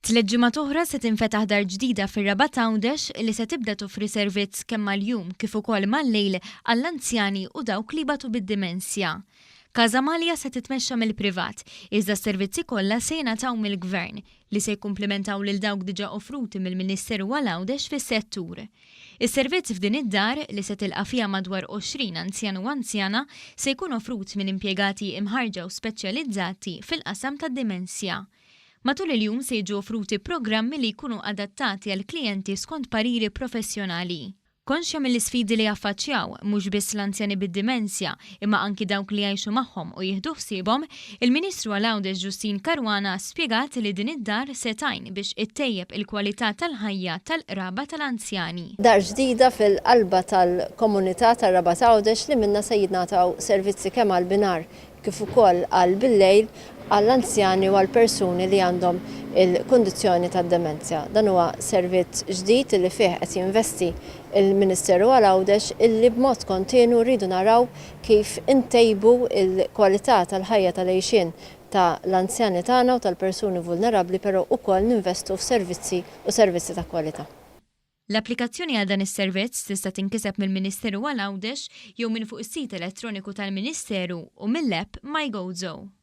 Tliet ġimgħat oħra se tinfetaħ dar ġdida fir-Rabat Għawdex li se tibda toffri servizz kemm mal-jum kif ukoll mal-lejl għall-anzjani u dawk li batu bid-dimensja. Casa Malja se titmexxa mill-privat, iżda s-servizzi kollha se jingħataw mill-Gvern li se jkumplementaw lil dawk diġà offruti mill-Ministeru għal Għawdex fis-settur. Is-servizz f'din id-dar li se tilqa' fiha madwar 20 anzjan u anzjana se jkun offrut minn impjegati imħarġa u speċjalizzati fil-qasam tad-dimensja. Matul il-jum se jiġu offruti programmi li jkunu adattati għal klijenti skont pariri professjonali. Konxja mill-isfidi li jaffaċċjaw mhux biss l-anzjani bid-dimensja imma anki dawk li jgħixu magħhom u jieħdu ħsiebhom, il-Ministru għal Għawdex Ġustin Karwana spjegat li din id-dar se tgħin biex ittejjeb il-kwalità tal-ħajja tal-qraba tal-anzjani. Dar ġdida fil-qalba tal-komunità tar-Rabat Għawdex li minna se jingħataw servizzi kemm għall-binar kif ukoll għall-billejl għall-anzjani u għall-persuni li għandhom il-kundizzjoni tad-demenzja. Dan huwa servizz ġdid li fih qed jinvesti il-Ministeru għal Għawdex illi b'mod kontinu rridu naraw kif intejbu il-kwalità tal-ħajja tal-għejxien tal-anzjani tagħna u tal-persuni vulnerabbli, però wkoll ninvestu f'servizzi ta' kwalità. L-applikazzjoni għal dan is-servizz tista' tinkiseb mill-Ministeru għal Għawdex jew minn fuq is-sit elettroniku tal-Ministeru u mill-app MyGozo.